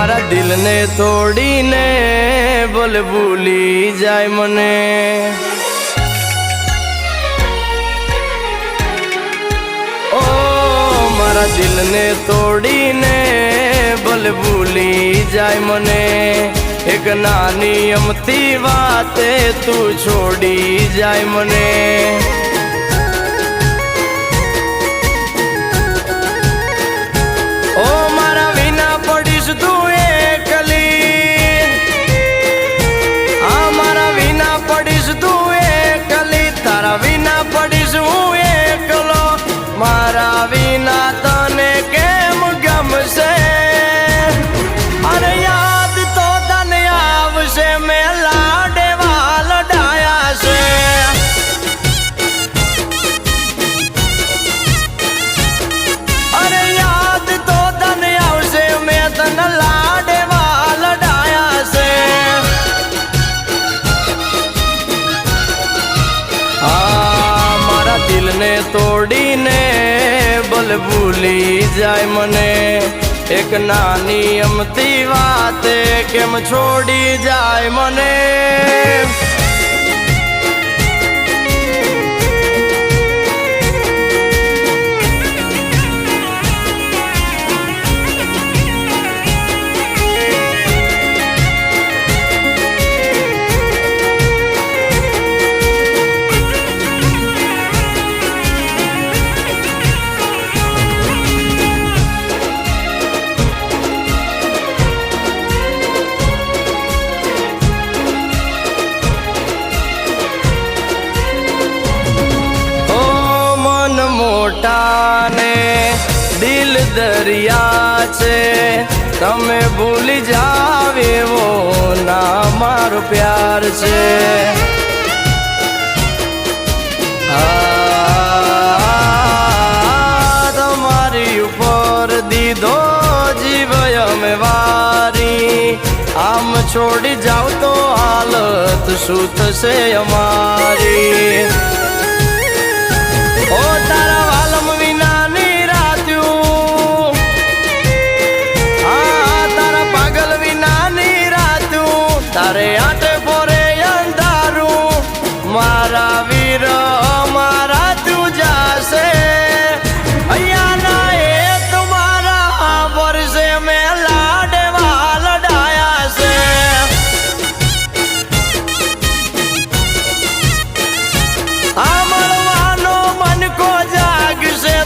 મારા દિલને તોડીને બોલ ભૂલી જાય મને। ઓ મારા દિલને તોડીને બોલ ભૂલી જાય મને। એક નાની અમથી વાતે તું છોડી જાય મને। ઓ મારા વિના પડીશ તું એકલી, આ મારા વિના પડીશ તું એકલી, તારા વિના પડીશ હું એકલો। મારા વિના તને કેમ ગમશે? અરે યાદ તો તને આવશે, મેં લાડવા લડાયા છે। અરે યાદ તો તને આવશે, મેં તને લાડવા લડાયા છે। આ મારા દિલને તોડીને બોલ ભૂલી જાય મને। એક નાની અમથી વાતે કેમ છોડી જાય મને। મોટાને દિલ દરિયા છે, તમે ભૂલી જાવ એવો ના મારો પ્યાર છે। તમારી ઉપર દીધો જીવ અમે વારી, આમ છોડી જાવ તો હાલત શું થશે અમારી? ઓ તારા વાલમ વિના નિરાત્યું, હા તારા પાગલ વિના નિરાત્યું, તારે આટે પોરે અંધારું, મારા વીર મારા તું જાશે। અહીંયા ના એ તમારા વર્ષે મેં લાડવા લડાયા છે।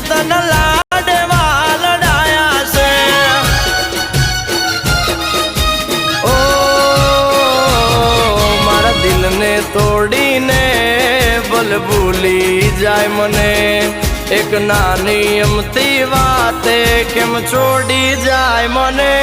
તન લાડવા લડાયા છે। ઓ મારા દિલને તોડીને બોલ ભૂલી જાય મને। એક નાની અમથી વાતે કેમ છોડી જાય મને।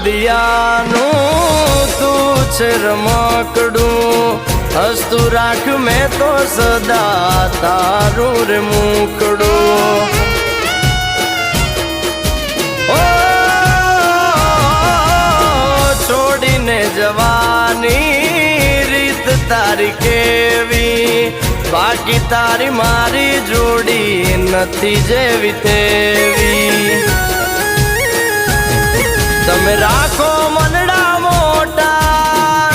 દિયાનું તું છે રમકડું, હસતું રાખ મેં તો સદા તારું રે મુકડું। ઓ છોડીને જવાની રીત તારી કેવી, બાકી તારી મારી જોડી નથી જેવી તેવી। તમે રાખો મનડા મોટા,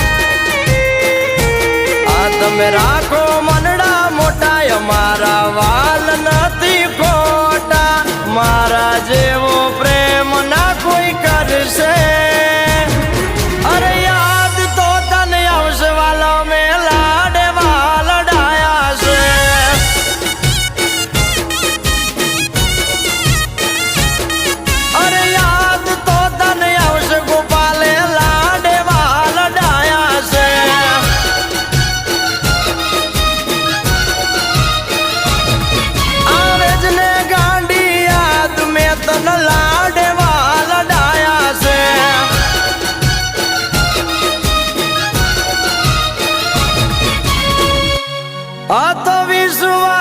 આ તમે રાખો મનડા મોટા, અમારા વાલ નથી ખોટા, મારા જેવો પ્રેમ ના કોઈ કરશે। અરે યાદ તો તને આવશે વાલો, મેં લાડવા લડાયા છે। અરે યાદ તો તને આવશે ગોપાલે, લાડવા લડાયા છે। યશવા